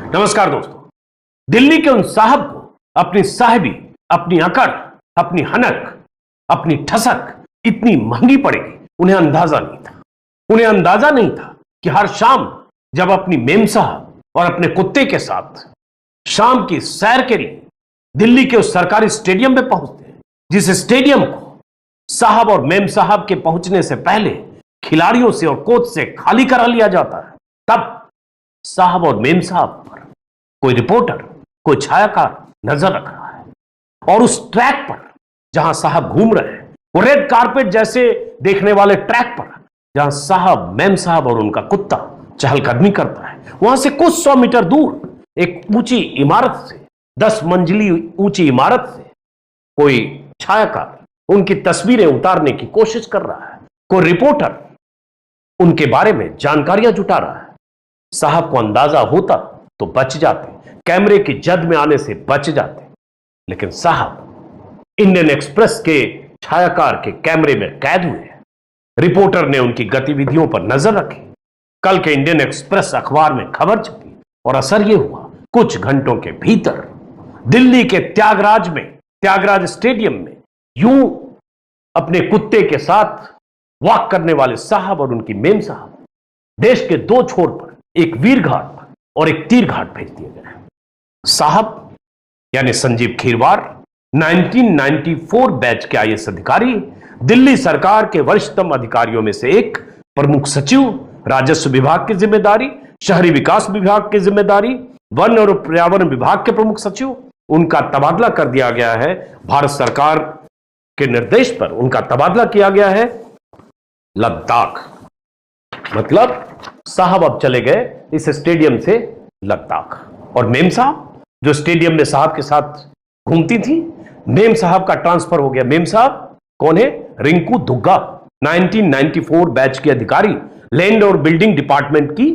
नमस्कार दोस्तों। दिल्ली के उन साहब को अपनी साहिबी, अपनी अकड़, अपनी हनक, अपनी ठसक इतनी महंगी पड़ेगी, उन्हें अंदाजा नहीं था। उन्हें अंदाजा नहीं था कि हर शाम जब अपनी मेम साहब और अपने कुत्ते के साथ शाम की सैर के लिए दिल्ली के उस सरकारी स्टेडियम में पहुंचते हैं, जिस स्टेडियम को साहब और मेम साहब के पहुंचने से पहले खिलाड़ियों से और कोच से खाली करा लिया जाता है, तब साहब और मेम साहब पर कोई रिपोर्टर, कोई छायाकार नजर रख रहा है। और उस ट्रैक पर जहां साहब घूम रहे हैं, वो रेड कारपेट जैसे देखने वाले ट्रैक पर जहां साहब, मेम साहब और उनका कुत्ता चहलकदमी करता है, वहां से कुछ 100 मीटर दूर एक ऊंची इमारत से, 10 मंजिली ऊंची इमारत से कोई छायाकार उनकी तस्वीरें उतारने की कोशिश कर रहा है। कोई रिपोर्टर उनके बारे में जानकारियां जुटा रहा है। साहब को अंदाजा होता तो बच जाते, कैमरे की जद में आने से बच जाते, लेकिन साहब इंडियन एक्सप्रेस के छायाकार के कैमरे में कैद हुए हैं। रिपोर्टर ने उनकी गतिविधियों पर नजर रखी। कल के इंडियन एक्सप्रेस अखबार में खबर छपी और असर यह हुआ, कुछ घंटों के भीतर दिल्ली के त्यागराज स्टेडियम में यूं अपने कुत्ते के साथ वॉक करने वाले साहब और उनकी मेम साहब देश के 2 छोर पर, एक वीर घाट और एक तीर घाट भेज दिए गए। साहब यानी संजीव खीरवार 1994 बैच के आईएएस अधिकारी, दिल्ली सरकार के वरिष्ठतम अधिकारियों में से एक, प्रमुख सचिव, राजस्व विभाग की जिम्मेदारी, शहरी विकास विभाग की जिम्मेदारी, वन और पर्यावरण विभाग के प्रमुख सचिव। उनका तबादला कर दिया गया है, भारत सरकार के निर्देश पर उनका तबादला किया गया है लद्दाख। मतलब साहब अब चले गए इस स्टेडियम से लद्दाख, और मेम साहब जो स्टेडियम में साहब के साथ घूमती थी, मेम साहब का ट्रांसफर हो गया। मेम साहब कौन है? रिंकू दुग्गा, 1994 बैच की अधिकारी, लैंड और बिल्डिंग डिपार्टमेंट की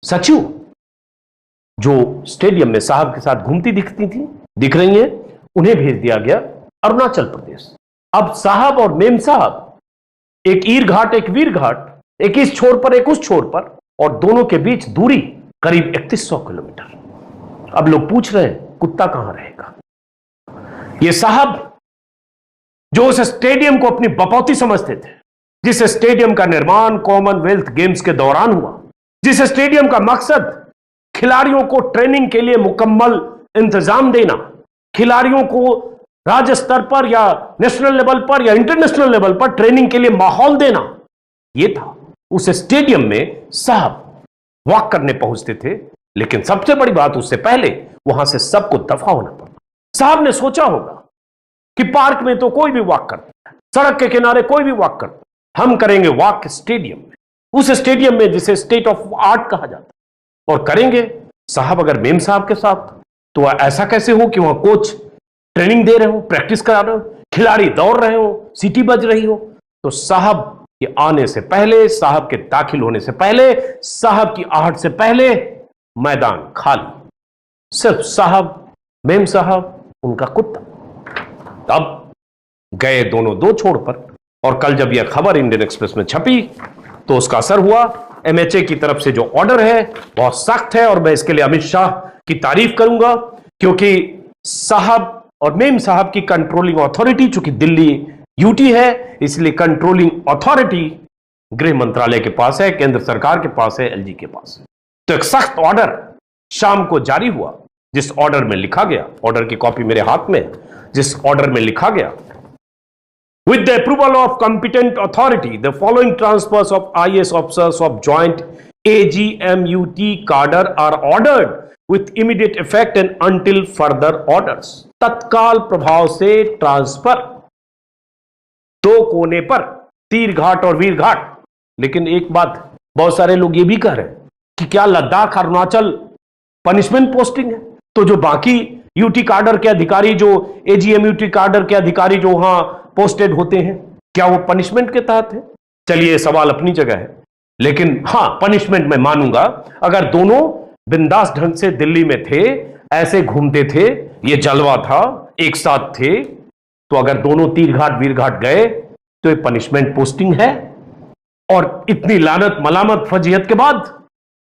सचिव, जो स्टेडियम में साहब के साथ घूमती दिख रही हैं, उन्हें भेज दिया गया अरुणाचल प्रदेश। अब साहब और मेम साहब एक ईर घाट, एक वीर घाट, एक इस छोर पर एक उस छोर पर, और दोनों के बीच दूरी करीब 3100 किलोमीटर। अब लोग पूछ रहे हैं कुत्ता कहां रहेगा? ये साहब जो उस स्टेडियम को अपनी बपौती समझते थे, जिस स्टेडियम का निर्माण कॉमनवेल्थ गेम्स के दौरान हुआ, जिस स्टेडियम का मकसद खिलाड़ियों को ट्रेनिंग के लिए मुकम्मल इंतजाम देना, खिलाड़ियों को राज्य स्तर पर या नेशनल लेवल पर या इंटरनेशनल लेवल पर ट्रेनिंग के लिए माहौल देना, यह था। उस स्टेडियम में साहब वॉक करने पहुंचते थे, लेकिन सबसे बड़ी बात, उससे पहले वहां से सबको दफा होना पड़ा। साहब ने सोचा होगा कि पार्क में तो कोई भी वॉक करता है, सड़क के किनारे कोई भी वॉक करता है, हम करेंगे वॉक स्टेडियम में, उस स्टेडियम में जिसे स्टेट ऑफ आर्ट कहा जाता है, और करेंगे। साहब अगर मेम साहब के साथ, तो ऐसा कैसे हो कि वहां कोच ट्रेनिंग दे रहे हो, प्रैक्टिस करा रहे हो, खिलाड़ी दौड़ रहे हो, सीटी बज रही हो? तो साहब के आने से पहले, साहब के दाखिल होने से पहले, साहब की आहट से पहले मैदान खाली, सिर्फ साहब, मेम साहब, उनका कुत्ता। तब गए दोनों 2 छोर पर, और कल जब यह खबर इंडियन एक्सप्रेस में छपी तो उसका असर हुआ। एमएचए की तरफ से जो ऑर्डर है बहुत सख्त है, और मैं इसके लिए अमित शाह की तारीफ करूंगा, क्योंकि साहब और मेम साहब की कंट्रोलिंग अथॉरिटी, चूंकि दिल्ली यूटी है, इसलिए कंट्रोलिंग अथॉरिटी गृह मंत्रालय के पास है, केंद्र सरकार के पास है, एलजी के पास है। तो एक सख्त ऑर्डर शाम को जारी हुआ, जिस ऑर्डर में लिखा गया, ऑर्डर की कॉपी मेरे हाथ में, जिस ऑर्डर में लिखा गया, with the approval of competent authority the following transfers of IAS officers of joint AGMUT cadre are ordered with immediate effect and until further orders. तत्काल प्रभाव से ट्रांसफर 2 कोने पर, तीर घाट और वीर घाट। लेकिन एक बात बहुत सारे लोग ये भी कह रहे हैं कि क्या लद्दाख, अरुणाचल पनिशमेंट पोस्टिंग है? तो जो बाकी यूटी कार्डर के अधिकारी, जो एजीएमयूटी कार्डर के अधिकारी जो वहां पोस्टेड होते हैं, क्या वो पनिशमेंट के तहत है? चलिए, सवाल अपनी जगह है, लेकिन हां, पनिशमेंट मैं मानूंगा अगर दोनों बिंदास ढंग से दिल्ली में थे, ऐसे घूमते थे, ये जलवा था, एक साथ थे, तो अगर दोनों तीर घाट वीर घाट गए तो ये पनिशमेंट पोस्टिंग है, और इतनी लानत मलामत फजीहत के बाद।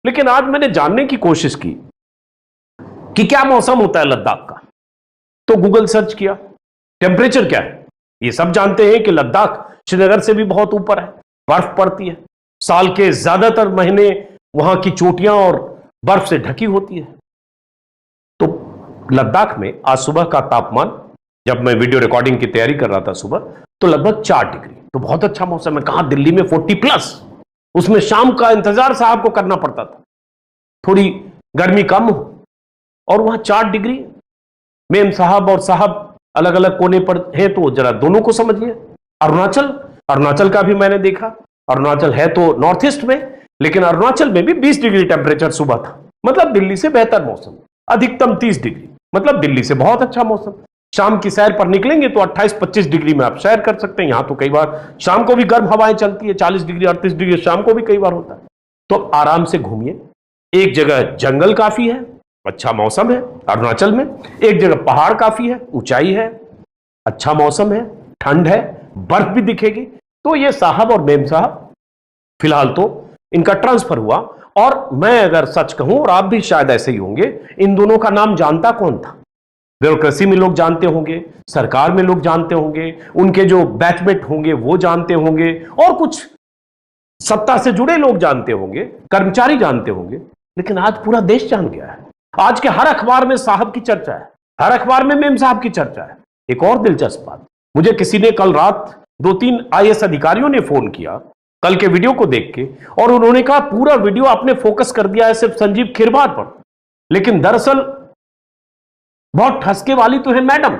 लेकिन आज मैंने जानने की कोशिश की कि क्या मौसम होता है लद्दाख का, तो गूगल सर्च किया, टेम्परेचर क्या है। ये सब जानते हैं कि लद्दाख श्रीनगर से भी बहुत ऊपर है, बर्फ पड़ती है, साल के ज्यादातर महीने वहां की चोटियां और बर्फ से ढकी होती है। तो लद्दाख में आज सुबह का तापमान, जब मैं वीडियो रिकॉर्डिंग की तैयारी कर रहा था सुबह, तो लगभग 4 डिग्री, तो बहुत अच्छा मौसम है। कहां दिल्ली में 40+, उसमें शाम का इंतजार साहब को करना पड़ता था, थोड़ी गर्मी कम हो, और वहां 4 डिग्री। मेम साहब और साहब अलग अलग कोने पर है, तो जरा दोनों को समझिए। अरुणाचल का भी मैंने देखा, अरुणाचल है तो नॉर्थ ईस्ट में, लेकिन अरुणाचल में भी 20 डिग्री टेम्परेचर सुबह था, मतलब दिल्ली से बेहतर मौसम। अधिकतम 30 डिग्री, मतलब दिल्ली से बहुत अच्छा मौसम। शाम की सैर पर निकलेंगे तो 28-25 डिग्री में आप सैर कर सकते हैं। यहां तो कई बार शाम को भी गर्म हवाएं चलती है, 40 डिग्री 38 डिग्री शाम को भी कई बार होता है। तो आराम से घूमिए। एक जगह जंगल काफी है, अच्छा मौसम है अरुणाचल में, एक जगह पहाड़ काफी है, ऊंचाई है, अच्छा मौसम है, ठंड है, बर्फ भी दिखेगी। तो ये साहब और मेम साहब फिलहाल तो इनका ट्रांसफर हुआ। और मैं अगर सच कहूं, और आप भी शायद ऐसे ही होंगे, इन दोनों का नाम जानता कौन था? ब्यूरोक्रेसी में लोग जानते होंगे, सरकार में लोग जानते होंगे, उनके जो बैचमेट होंगे वो जानते होंगे, और कुछ सत्ता से जुड़े लोग जानते होंगे, कर्मचारी जानते होंगे, लेकिन आज पूरा देश जान गया है। आज के हर अखबार में साहब की चर्चा है, हर अखबार में मेम साहब की चर्चा है। एक और दिलचस्प बात, मुझे किसी ने कल रात 2-3 IAS अधिकारियों ने फोन किया कल के वीडियो को देख के, और उन्होंने कहा पूरा वीडियो आपने फोकस कर दिया है सिर्फ संजीव खिरवार पर, लेकिन दरअसल बहुत ठसके वाली तो है मैडम,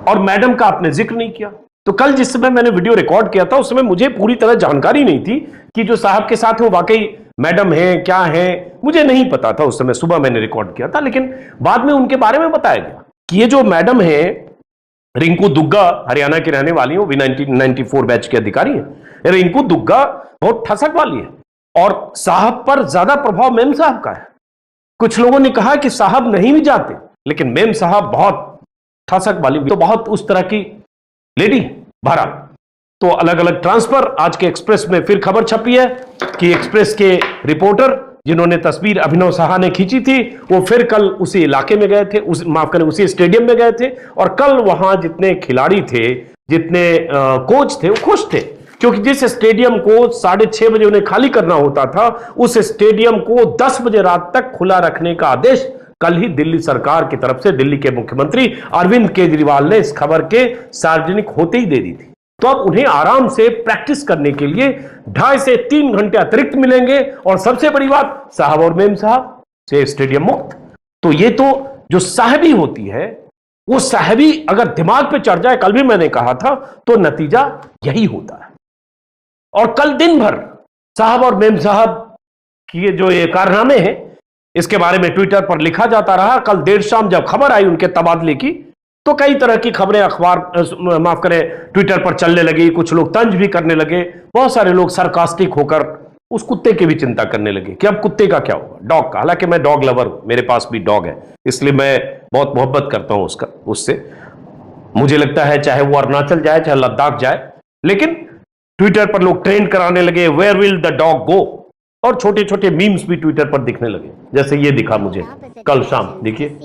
और मैडम का आपने जिक्र नहीं किया। तो कल जिस समय मैंने वीडियो रिकॉर्ड किया था, उस समय मुझे पूरी तरह जानकारी नहीं थी कि जो साहब के साथ वो वाकई मैडम है क्या है, मुझे नहीं पता था उस समय। सुबह मैंने रिकॉर्ड किया था, लेकिन बाद में उनके बारे में बताया गया कि ये जो मैडम है रिंकू दुग्गा, हरियाणा की रहने वाली है, वो भी 1994 बैच के अधिकारी है। रिंकू दुग्गा बहुत ठसक वाली है, और साहब पर ज्यादा प्रभाव मेम साहब का है। कुछ लोगों ने कहा कि साहब नहीं भी जाते, लेकिन मेम साहब बहुत ठसक वाली, तो बहुत उस तरह की लेडी भरा। तो अलग अलग ट्रांसफर। आज के एक्सप्रेस में फिर खबर छपी है कि एक्सप्रेस के रिपोर्टर जिन्होंने तस्वीर अभिनव साहा ने खींची थी, वो फिर कल उसी इलाके में गए थे, उसी स्टेडियम में गए थे, और कल वहां जितने खिलाड़ी थे, जितने कोच थे, वो खुश थे, क्योंकि जिस स्टेडियम को 6:30 बजे उन्हें खाली करना होता था, उस स्टेडियम को 10 बजे रात तक खुला रखने का आदेश कल ही दिल्ली सरकार की तरफ से दिल्ली के मुख्यमंत्री अरविंद केजरीवाल ने इस खबर के सार्वजनिक होते ही दे दी थी। तो अब उन्हें आराम से प्रैक्टिस करने के लिए 2.5 से 3 घंटे अतिरिक्त मिलेंगे, और सबसे बड़ी बात, साहब और मेम साहब से स्टेडियम मुक्त। तो ये तो जो साहबी होती है, वो साहबी अगर दिमाग पे चढ़ जाए, कल भी मैंने कहा था, तो नतीजा यही होता है। और कल दिन भर साहब और मेम साहब की जो ये कारनामे हैं, इसके बारे में ट्विटर पर लिखा जाता रहा। कल देर शाम जब खबर आई उनके तबादले की, तो कई तरह की खबरें माफ करें ट्विटर पर चलने लगी। कुछ लोग तंज भी करने लगे, बहुत सारे लोग सरकास्टिक होकर उस कुत्ते की भी चिंता करने लगे कि अब कुत्ते का क्या होगा, डॉग का। हालांकि मैं डॉग लवर हूं, मेरे पास भी डॉग है, इसलिए मैं बहुत मोहब्बत करता हूं उससे। मुझे लगता है चाहे वो अरुणाचल जाए चाहे लद्दाख जाए, लेकिन ट्विटर पर लोग ट्रेंड कराने लगे, वेयर विल द डॉग गो, और छोटे छोटे मीम्स भी ट्विटर पर दिखने लगे, जैसे ये दिखा मुझे कल शाम, देखिए।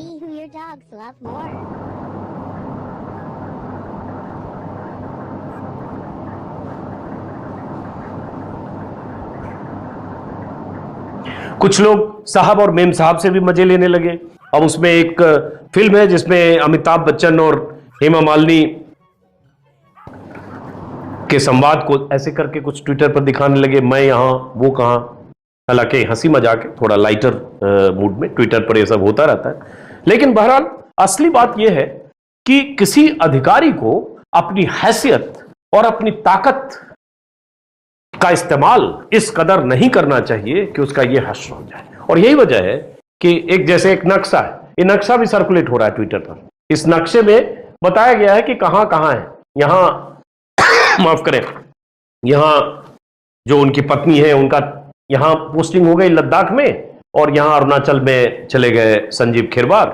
कुछ लोग साहब और मेम साहब से भी मजे लेने लगे। अब उसमें एक फिल्म है जिसमें अमिताभ बच्चन और हेमा मालिनी के संवाद को ऐसे करके कुछ ट्विटर पर दिखाने लगे, मैं यहां वो कहां। हालांकि हंसी मजाक है, थोड़ा लाइटर मूड में ट्विटर पर यह सब होता रहता है, लेकिन बहरहाल असली बात यह है कि किसी अधिकारी को अपनी हैसियत और अपनी ताकत का इस्तेमाल इस कदर नहीं करना चाहिए कि उसका यह हश्र हो जाए। और यही वजह है कि जैसे एक नक्शा है, ये नक्शा भी सर्कुलेट हो रहा है ट्विटर पर। इस नक्शे में बताया गया है कि कहां कहां है। यहां माफ करें, यहां जो उनकी पत्नी है उनका यहां पोस्टिंग हो गई लद्दाख में, और यहां अरुणाचल में चले गए संजीव खिरवार,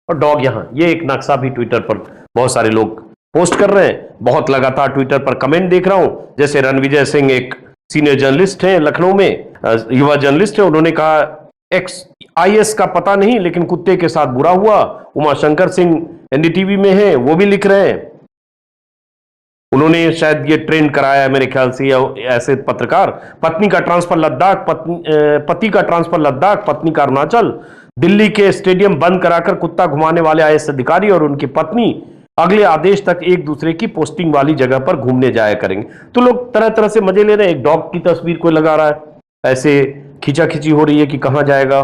और डॉग यहां। ये एक नक्शा भी ट्विटर पर बहुत सारे लोग पोस्ट कर रहे हैं। बहुत लगातार ट्विटर पर कमेंट देख रहा हूं, जैसे रणविजय सिंह एक सीनियर जर्नलिस्ट हैं लखनऊ में, युवा जर्नलिस्ट है, उन्होंने कहा एक्स आईएएस का पता नहीं, लेकिन कुत्ते के साथ बुरा हुआ। उमाशंकर सिंह एनडीटीवी में है, वो भी लिख रहे हैं, उन्होंने शायद ये ट्रेंड कराया है मेरे ख्याल से, या ऐसे पत्रकार। पत्नी का ट्रांसफर लद्दाख, पति का ट्रांसफर लद्दाख, पत्नी का अरुणाचल। दिल्ली के स्टेडियम बंद कराकर कुत्ता घुमाने वाले आईएएस अधिकारी और उनकी पत्नी अगले आदेश तक एक दूसरे की पोस्टिंग वाली जगह पर घूमने जाया करेंगे। तो लोग तरह तरह से मजे ले रहे हैं। एक डॉग की तस्वीर कोई लगा रहा है, ऐसे खींचाखींची हो रही है कि कहां जाएगा।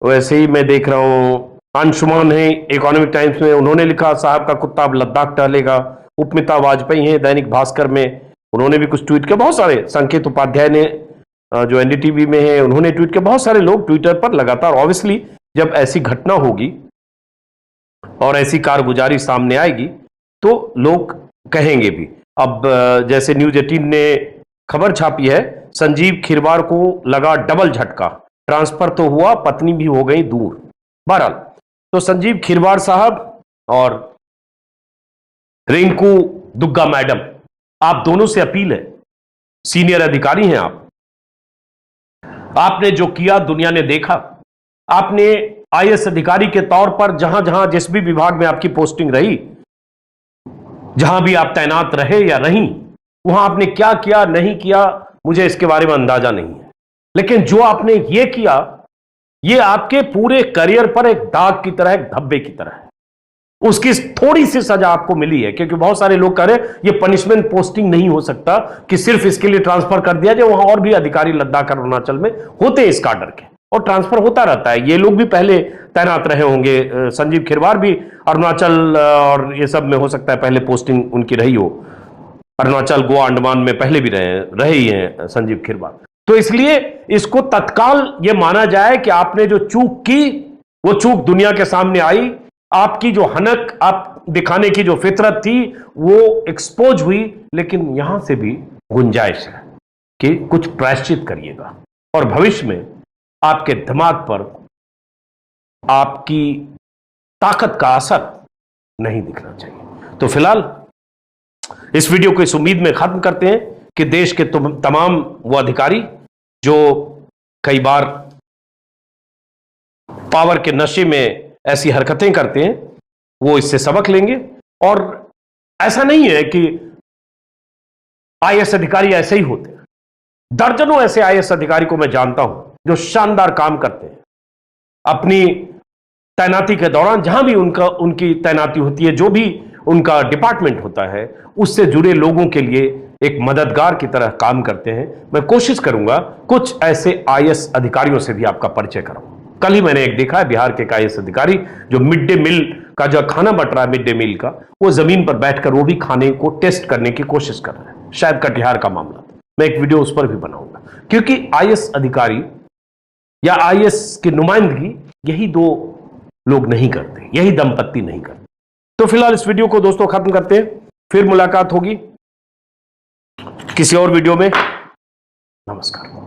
वैसे ही मैं देख रहा हूं, अंशुमान है इकोनॉमिक टाइम्स में, उन्होंने लिखा साहब का कुत्ता अब लद्दाख टहलेगा। उपमिता वाजपेयी हैं दैनिक भास्कर में, उन्होंने भी कुछ ट्वीट किया। बहुत सारे, संकेत उपाध्याय ने जो एनडीटीवी में है, उन्होंने ट्वीट किया। बहुत सारे लोग ट्विटर पर लगातार, ऑब्वियसली जब ऐसी घटना होगी और ऐसी कारगुजारी सामने आएगी तो लोग कहेंगे भी। अब जैसे न्यूज 18 ने खबर छापी है, संजीव खिरवार को लगा डबल झटका, ट्रांसफर तो हुआ, पत्नी भी हो गई दूर। बहरहाल, तो संजीव खिरवार साहब और रिंकू दुग्गा मैडम, आप दोनों से अपील है, सीनियर अधिकारी हैं आप, आपने जो किया दुनिया ने देखा। आपने आईएएस अधिकारी के तौर पर जहां जहां जिस भी विभाग में आपकी पोस्टिंग रही, जहां भी आप तैनात रहे या रहीं, वहां आपने क्या किया नहीं किया मुझे इसके बारे में अंदाजा नहीं है, लेकिन जो आपने ये किया, ये आपके पूरे करियर पर एक दाग की तरह, एक धब्बे की तरह है। उसकी थोड़ी सी सजा आपको मिली है, क्योंकि बहुत सारे लोग कह रहे हैं ये पनिशमेंट पोस्टिंग नहीं हो सकता कि सिर्फ इसके लिए ट्रांसफर कर दिया जाए। वहां और भी अधिकारी लद्दाख और अरुणाचल में होते हैं इस काडर के, और ट्रांसफर होता रहता है। ये लोग भी पहले तैनात रहे होंगे, संजीव खिरवार भी अरुणाचल और ये सब में हो सकता है पहले पोस्टिंग उनकी रही हो। अरुणाचल, गोवा, अंडमान में पहले भी रहे ही हैं संजीव खिरवार। तो इसलिए इसको तत्काल ये माना जाए कि आपने जो चूक की वो चूक दुनिया के सामने आई। आपकी जो हनक आप दिखाने की जो फितरत थी वो एक्सपोज हुई, लेकिन यहां से भी गुंजाइश है कि कुछ प्रायश्चित करिएगा और भविष्य में आपके दिमाग पर आपकी ताकत का असर नहीं दिखना चाहिए। तो फिलहाल इस वीडियो को इस उम्मीद में खत्म करते हैं कि देश के तमाम वो अधिकारी जो कई बार पावर के नशे में ऐसी हरकतें करते हैं, वो इससे सबक लेंगे। और ऐसा नहीं है कि आईएएस अधिकारी ऐसे ही होते हैं, दर्जनों ऐसे आईएएस अधिकारी को मैं जानता हूं जो शानदार काम करते हैं। अपनी तैनाती के दौरान जहां भी उनकी तैनाती होती है, जो भी उनका डिपार्टमेंट होता है, उससे जुड़े लोगों के लिए एक मददगार की तरह काम करते हैं। मैं कोशिश करूंगा कुछ ऐसे आईएएस अधिकारियों से भी आपका परिचय कराऊं। कल ही मैंने एक देखा है, बिहार के आईएएस अधिकारी जो मिड डे मील का जो खाना बट रहा है, मिड डे मील का, वो जमीन पर बैठकर वो भी खाने को टेस्ट करने की कोशिश कर रहे हैं। शायद कटिहार का मामला था, मैं एक वीडियो उस पर भी बनाऊंगा, क्योंकि आईएएस अधिकारी या आईएएस की नुमाइंदगी यही दो लोग नहीं करते, यही दंपत्ति नहीं करते। तो फिलहाल इस वीडियो को दोस्तों खत्म करते हैं, फिर मुलाकात होगी किसी और वीडियो में। नमस्कार।